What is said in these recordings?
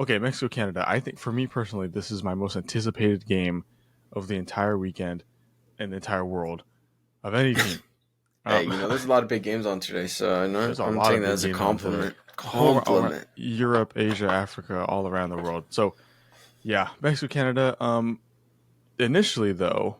Okay, Mexico Canada. I think for me personally, this is my most anticipated game of the entire weekend and the entire world of any team. Hey, Um, there's a lot of big games on today, so there's a I'm lot taking of that big as a games on today, compliment. all around Compliment. Europe, Asia, Africa, all around the world. So yeah, Mexico Canada. Initially though,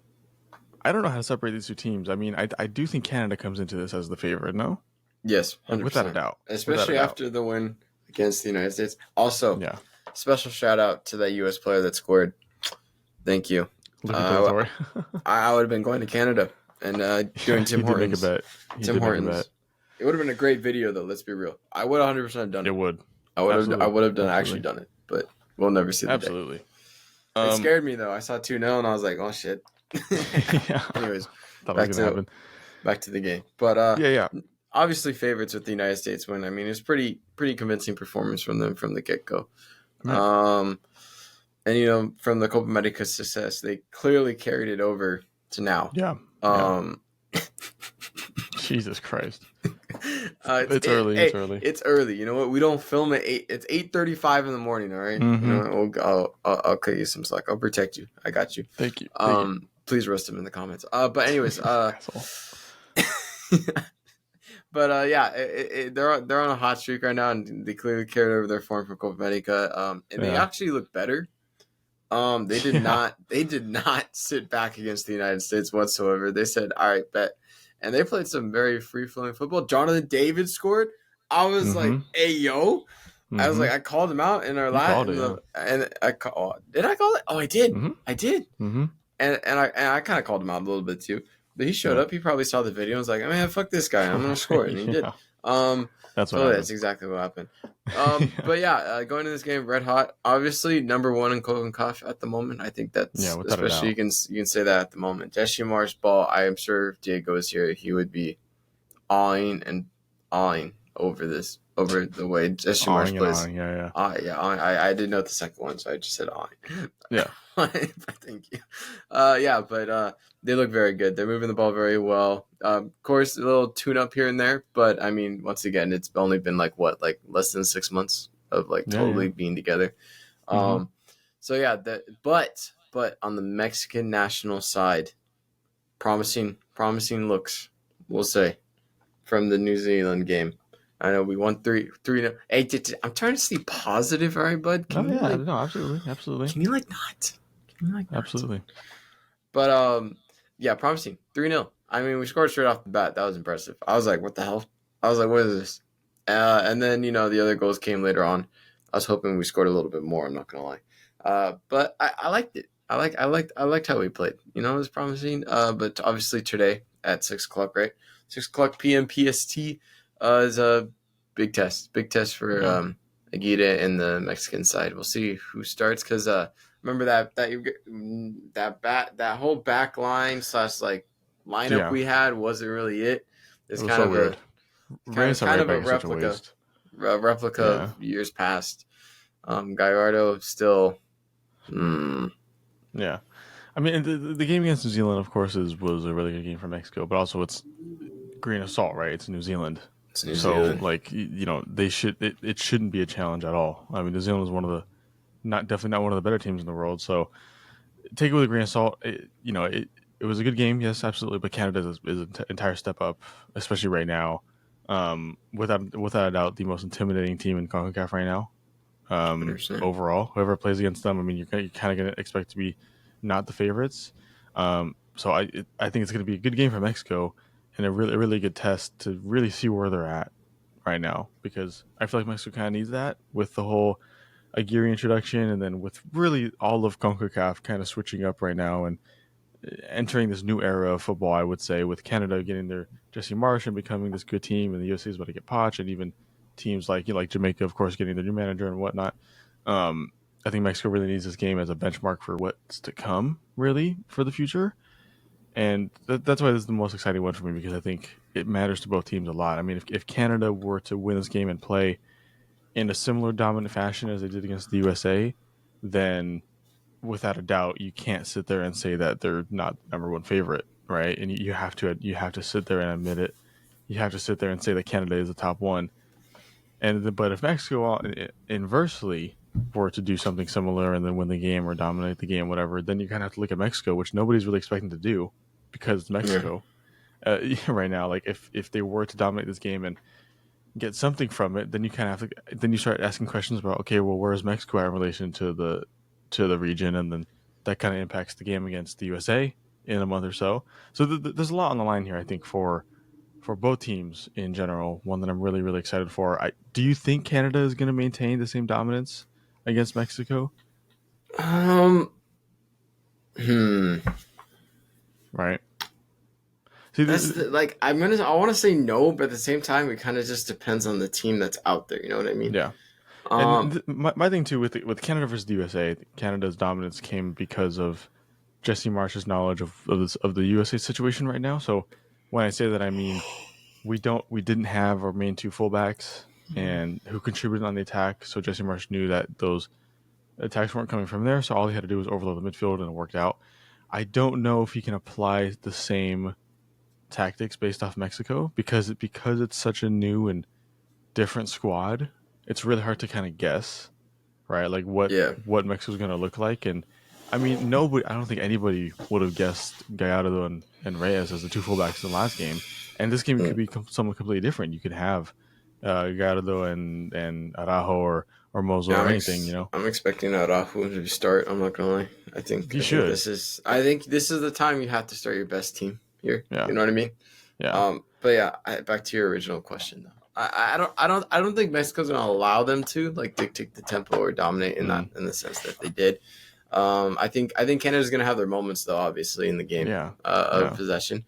I don't know how to separate these two teams. I mean, I do think Canada comes into this as the favorite. No, Yes, like without a 100%. doubt, without a Especially doubt. after the win against the United States. Also, Yeah, special shout out to that U.S. player that scored. Thank you. Lucky Uh, Territory. I would have been going to Canada and Yeah, doing he Tim did make a Hortons. bet. He Tim did make a bet. Hortons. It would have been a great video, though. Let's be real. I would have 100% done It it. would. I Absolutely. would have done actually Absolutely. done it, but we'll never see the day. Absolutely. It Um scared me though. I saw 2-0 and I was like, oh shit. yeah. Anyways, Thought it was back gonna to happen. back to the game. But Yeah, yeah. obviously favorites with the United States win. I mean, it's pretty convincing performance from them from the get go. Yeah. And from the Copa America success, they clearly carried it over to now. Yeah. Yeah. Um, Jesus Christ. it's It's early. It's hey, early. it's early. You know what? We don't film at 8. It's 8:35 in the morning. All right. You Mm-hmm. know, I'll cut you some slack. I'll protect you. I got you. Thank you. Thank you. Please roast him in the comments. But anyways, Asshole. but yeah, they're on a hot streak right now, and they clearly carried over their form from Copa America. And they Yeah. actually look better. They did Yeah. not. They did not sit back against the United States whatsoever. They said, "All right, bet," and they played some very free flowing football. Jonathan David scored. I was like, Mm-hmm. "Hey, yo!" I was Mm-hmm. like, I called him out in our You last, called it, yeah. and did I call it? Oh, I did. Mm-hmm. I did. Mm-hmm. And I kind of called him out a little bit too. But he showed Yeah. up. He probably saw the video and was like, "Man, fuck this guy. I'm gonna score," and he did. Yeah. Um, That's what totally, happened. that's exactly what happened. Yeah. But yeah, going to this game red hot. Obviously, number one in concacaf at the moment. I think Yeah, that's without a especially doubt. you can say that at the moment. Jesse Marsch ball. I am sure if Diego was here, he would be awing over the way Jesse Marsch Awing and plays. awing. Yeah, Yeah, I didn't know the second one, so I just said awing. yeah. Thank you. They look very good. They're moving the ball very well. Of course, a little tune up here and there, but I mean, once again, it's only been like less than 6 months of like Yeah, totally yeah. being together. Mm-hmm. So yeah, but on the Mexican national side, promising looks, we'll say, from the New Zealand game. I know we won 3. Hey, I'm trying to stay positive, all right, bud. Oh yeah, no, absolutely. Absolutely. Can you like not? Can you like not? Absolutely. But yeah, promising 3-0. I mean, we scored straight off the bat. That was impressive. I was like, what the hell? I was like, what is this? And then the other goals came later on. I was hoping we scored a little bit more. I'm not gonna lie. But I liked it. I liked how we played. It was promising. But obviously today at 6 o'clock, right? 6 o'clock p.m. PST is a big test. Big test for Yeah. Aguirre and the Mexican side. We'll see who starts because remember that whole back line / like lineup Yeah. we had wasn't really it. It's It was kind so of weird. a Reyes at kind right of a back is such a waste. replica Yeah. of years past. Gallardo still. Yeah. I mean, the game against New Zealand, of course, was a really good game for Mexico, but also it's grain of salt, right? It's New Zealand. It's New So, Zealand. like, it shouldn't be a challenge at all. I mean, New Zealand is definitely not one of the better teams in the world. So, take it with a grain of salt. It was a good game, yes, absolutely. But Canada is an entire step up, especially right now. Without a doubt, the most intimidating team in CONCACAF right now. 100%. Overall, whoever plays against them, I mean, you're kind of going to expect to be not the favorites. So I think it's going to be a good game for Mexico and a really good test to really see where they're at right now, because I feel like Mexico kind of needs that with the whole Aguirre introduction, and then with really all of CONCACAF kind of switching up right now and entering this new era of football. I would say with Canada getting their Jesse Marsch and becoming this good team, and the USA is about to get Poch, and even teams like Jamaica, of course, getting their new manager and whatnot. I think Mexico really needs this game as a benchmark for what's to come, really, for the future. And that's why this is the most exciting one for me, because I think it matters to both teams a lot. I mean, if Canada were to win this game and play in a similar dominant fashion as they did against the USA, then without a doubt, you can't sit there and say that they're not the number one favorite, right? And you have to sit there and admit it. You have to sit there and say that Canada is the top one. But if Mexico, inversely, were to do something similar and then win the game or dominate the game, whatever, then you kind of have to look at Mexico, which nobody's really expecting to do because it's Yeah. Mexico right now. Like if they were to dominate this game and get something from it, then you kind of have to then you start asking questions about okay, well, where is Mexico at in relation to the region, and then that kind of impacts the game against the USA in a month or so. So there's a lot on the line here, I think, for both teams in general. One that I'm really really excited for. Do you think Canada is going to maintain the same dominance against Mexico? Um. Hmm. Right. See, That's like I want to say no, but at the same time, it kind of just depends on the team that's out there. You know what I mean? yeah. And Um. my thing too with Canada versus the USA, Canada's dominance came because of Jesse Marsch's knowledge of the USA situation right now. So when I say that, I mean we didn't have our main two fullbacks and who contributed on the attack. So Jesse Marsch knew that those attacks weren't coming from there. So all he had to do was overload the midfield and it worked out. I don't know if he can apply the same tactics based off Mexico because it's such a new and different squad. It's really hard to kind of guess, right? Like Yeah. what Mexico's going to look like. And I mean, nobody. I don't think anybody would have guessed Gallardo and Reyes as the two fullbacks in the last game. And this game could Mm. be something completely different. You could have Gallardo and Araujo or Mozo Yeah, or anything. You know, I'm expecting Araujo to start. I'm not gonna lie. he should. I think this is the time you have to start your best team here. Yeah, You know what I mean? yeah. But yeah, back to your original question though. I don't think Mexico's gonna allow them to like dictate the tempo or dominate in that Mm, in the sense that they did. I think Canada's gonna have their moments though, obviously in the game yeah, of yeah. possession,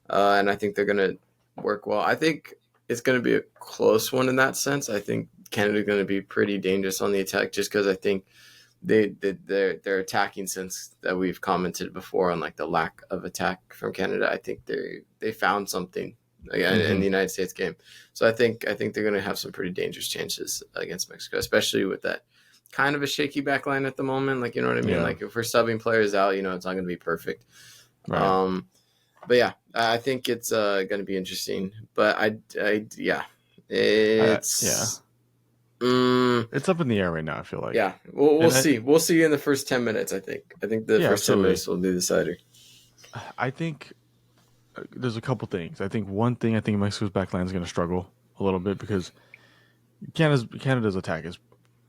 and I think they're gonna work well. I think it's gonna be a close one in that sense. I think Canada's gonna be pretty dangerous on the attack just because I think their attacking sense that we've commented before on like the lack of attack from Canada. I think they found something again in Hmm. the United States game. So I think they're going to have some pretty dangerous chances against Mexico, especially with that kind of a shaky back line at the moment. Like you know what I mean? Yeah, Like if we're subbing players out, you know it's not going to be perfect. right. Um, but yeah, I think it's going to be interesting. But yeah, Yeah. it's. Mm, It's up in the air right now. I feel like, yeah, we'll and see. We'll see in the first 10 minutes. I think the yeah, first 10 minutes absolutely. will be the decider. I think there's a couple things. I think one thing, I think Mexico's back line is going to struggle a little bit because Canada's attack is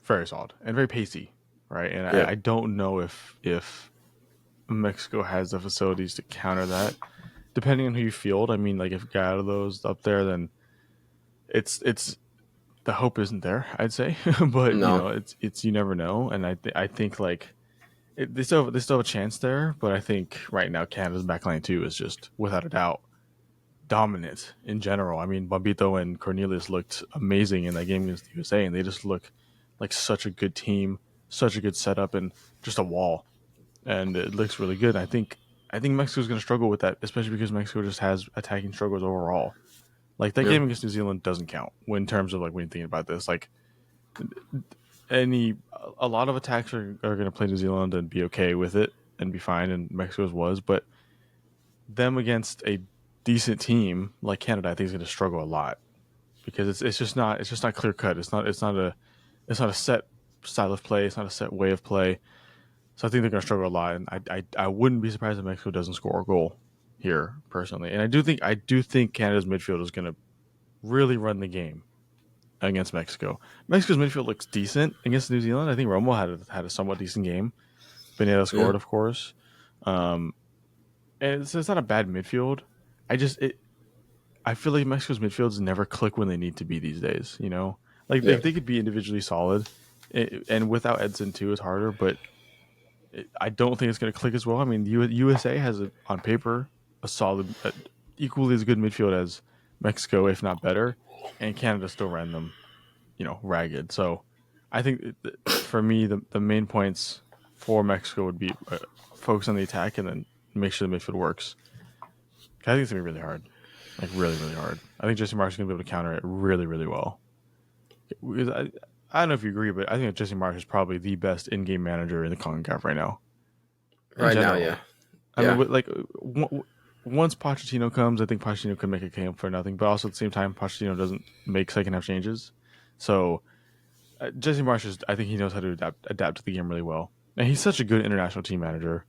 very solid and very pacey, right? And Yeah, I don't know if Mexico has the facilities to counter that. Depending on who you field, I mean, like if Gallardo's up there, then it's the hope isn't there. I'd say, but you no, know, it's you never know. And I think like they still have a chance there, but I think right now Canada's backline too is just without a doubt dominant in general. I mean, Bombito and Cornelius looked amazing in that game against the USA, and they just look like such a good team, such a good setup, and just a wall. And it looks really good. I think Mexico's going to struggle with that, especially because Mexico just has attacking struggles overall. Like that yeah, game against New Zealand doesn't count when in terms of like when you're thinking about this. Like any a lot of attacks are going to play New Zealand and be okay with it and be fine, and Mexico's was, but them against a decent team like Canada, I think is going to struggle a lot because it's just not clear cut. It's not a set style of play. It's not a set way of play. So I think they're going to struggle a lot, and I wouldn't be surprised if Mexico doesn't score a goal here personally. And I do think Canada's midfield is going to really run the game against Mexico. Mexico's midfield looks decent against New Zealand. I think Romo had a somewhat decent game. Pineda yeah, scored, of course. Um, and it's not a bad midfield. I feel like Mexico's midfields never click when they need to be these days. You know, yeah, they could be individually solid, and without Edson too, it's harder. But I don't think it's going to click as well. I mean, USA has on paper a solid, equally as good midfield as Mexico, if not better, and Canada still ran them, you know, ragged. So I think for me, the main points for Mexico would be focus on the attack and then make sure the midfield works. I think it's gonna be really hard, like really really hard. I think Jesse Marsh is gonna be able to counter it really really well. Because I don't know if you agree, but I think that Jesse Marsh is probably the best in-game manager in the CONCACAF right now in right now, yeah, general. I mean, yeah, once Pochettino comes, I think Pochettino could make a game for nothing. But also at the same time, Pochettino doesn't make second half changes, so Jesse Marsch is. I think he knows how to adapt to the game really well, and he's such a good international team manager.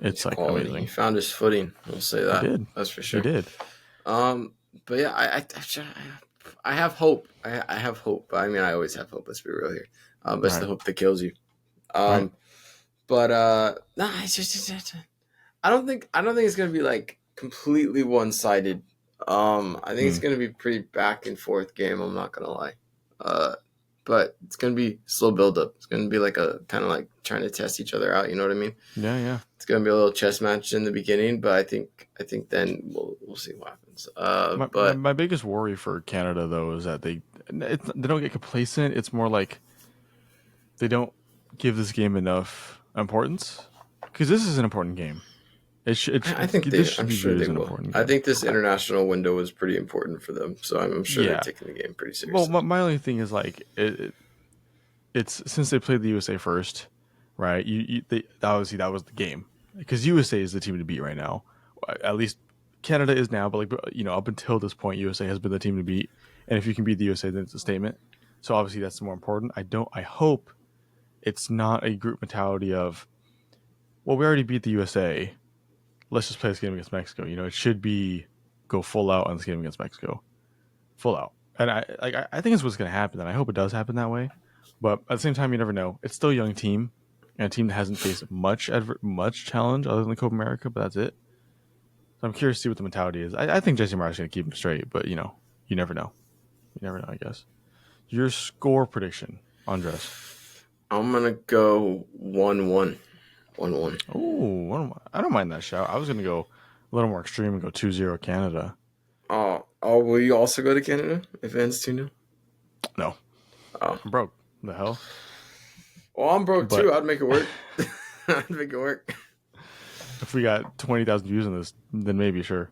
He's It's like quality. He amazing. found his footing. We'll say He that. did. That's for He sure. did. Um, but yeah, I have hope. I have hope. I mean, I always have hope. Let's be real here. But it's the Right. hope that kills you. Right. But nah, I don't think it's gonna be like completely one sided. I think it's Hmm. gonna be pretty back and forth game. I'm not gonna lie. Uh, but it's gonna be slow build up. It's gonna be like a kind of like trying to test each other out. You know what I mean? Yeah. Yeah. It's gonna be a little chess match in the beginning, but I think then we'll see what happens. But My biggest worry for Canada though is that they don't get complacent. It's more like they don't give this game enough importance because this is an important game. I think This they. should I'm be sure viewed they as an will. important I game. think this I, international window is pretty important for them, so I'm sure they're yeah. taking the game pretty Well, seriously. my only thing is like it's since they played the USA first, right? They obviously that was the game because USA is the team to beat right now. At least Canada is now, but like up until this point, USA has been the team to beat. And if you can beat the USA, then it's a statement. So obviously that's more important. I hope it's not a group mentality of, well, we already beat the USA. Let's just play this game against Mexico. It should be go full out on this game against Mexico, full out. And I think it's what's going to happen, and I hope it does happen that way. But at the same time, you never know. It's still a young team, and a team that hasn't faced much challenge other than the Copa America, but that's it. So I'm curious to see what the mentality is. I think Jesse Marsh is going to keep him straight, but you never know. You never know, I guess. Your score prediction, Andres. I'm gonna go 1-1. 1-1. Oh, I don't mind that shout. I was going to go a little more extreme and go 2-0 Canada. Oh, will you also go to Canada if it ends 2-0? No, Oh. I'm broke. The hell? Well, I'm broke But too. I'd make it work. I'd make it work. if we got 20,000 views on this, then maybe, sure.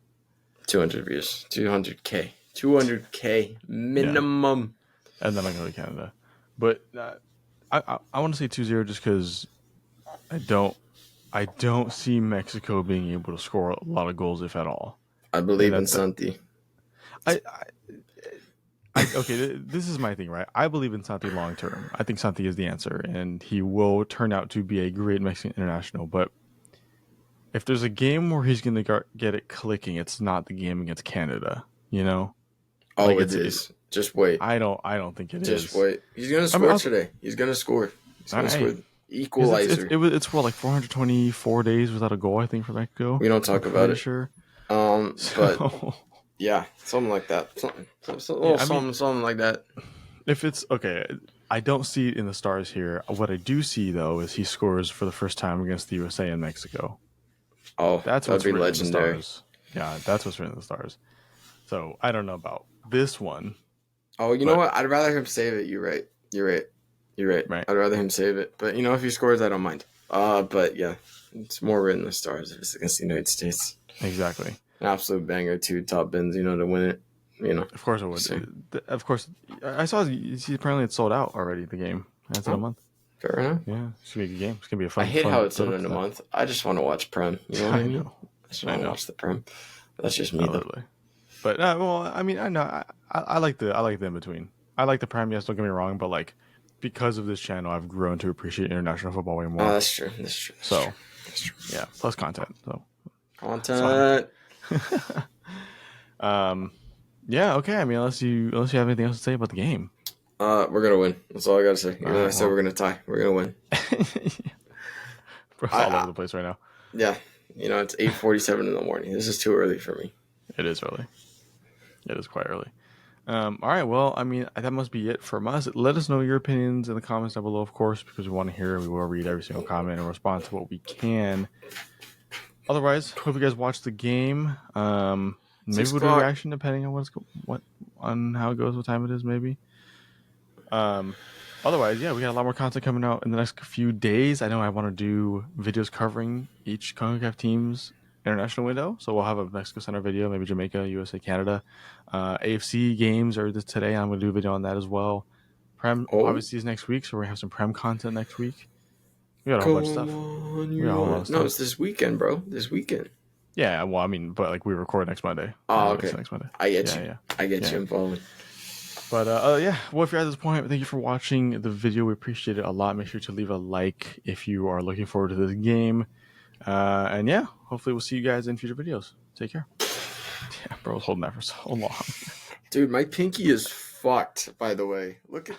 200 views. 200K. 200K Yeah. minimum. And then I go to Canada. But I want to say 2-0 just because I don't see Mexico being able to score a lot of goals, if at all. I And believe in Santi. I, okay, this is my thing, right? I believe in Santi long term. I think Santi is the answer, and he will turn out to be a great Mexican international. But if there's a game where he's going to get it clicking, it's not the game against Canada. Oh, Like it is. Just wait. I don't think it Just is. wait. He's gonna I mean, score today. He's gonna score. He's gonna score hey, the because equalizer. it's for like 424 days without a goal, I think, for Mexico. We don't I'm talk about pretty it. sure. But So yeah, something like that. yeah, I mean, Something like that. if it's okay, I don't see it in the stars here. What I do see though is he scores for the first time against the USA and Mexico. Oh, That's that'd what's be written in the legendary. stars. Yeah, that's what's written in the stars. So I don't know about this one, Oh, you know but what? I'd rather him save it. You're right. You're right. You're right. right, I'd rather him save it. But if he scores, I don't mind. But yeah, it's more written in the stars if it's against the United States. exactly. An absolute banger, two top bins, to win it. Of course it would. So, Of course, I saw. Apparently it's sold out already. The game. That's in a oh, month. fair enough. Yeah, it's gonna be a good game. It's gonna be a I fun. hate how Fun it's build up in to a that. month. I just want to watch Prem. You know what I I mean? know. I just I want to know. watch the Prem. But that's just me, though. Literally. But well, I mean, I know. I like the in between. I like the Prime. Yes, don't get me wrong, but like because of this channel, I've grown to appreciate international football way Oh, more. that's true. That's true. That's So true. That's true. yeah, plus content. So Content. fun. Yeah. Okay. I mean, unless you have anything else to say about the game. We're gonna win. That's all I gotta say. All I right. said we're gonna tie. We're gonna win. We're I, all over I the place right now. yeah. It's 8:47 in the morning. This is too early for me. It is early. It is quite early. All right. Well, I mean, that must be it from us. Let us know your opinions in the comments down below, of course, because we want to hear. We will read every single comment and respond to what we can. Otherwise, hope you guys watch the game. Maybe 6 we'll do a o'clock. reaction depending on on how it goes, what time it is, maybe. Otherwise, yeah, we got a lot more content coming out in the next few days. I know I want to do videos covering each CONCACAF team's international window. So we'll have a Mexico Center video, maybe Jamaica, USA, Canada. AFC games are today. I'm going to do a video on that as well. Prem Oh, obviously is next week, so we're going to have some Prem content next week. We got a whole bunch of come stuff. on, We got a whole lot of no, stuff. it's this weekend, bro. This weekend. Yeah, well, I mean, but like we record next Monday. Oh, okay. Next Monday. I get Yeah, you. yeah. I get Yeah. you. I'm following. But yeah, well, if you're at this point, thank you for watching the video. We appreciate it a lot. Make sure to leave a like if you are looking forward to this game. And yeah, hopefully we'll see you guys in future videos. Take care. Yeah, bro, I was holding that for so long. Dude, my pinky is fucked, by the way. Look at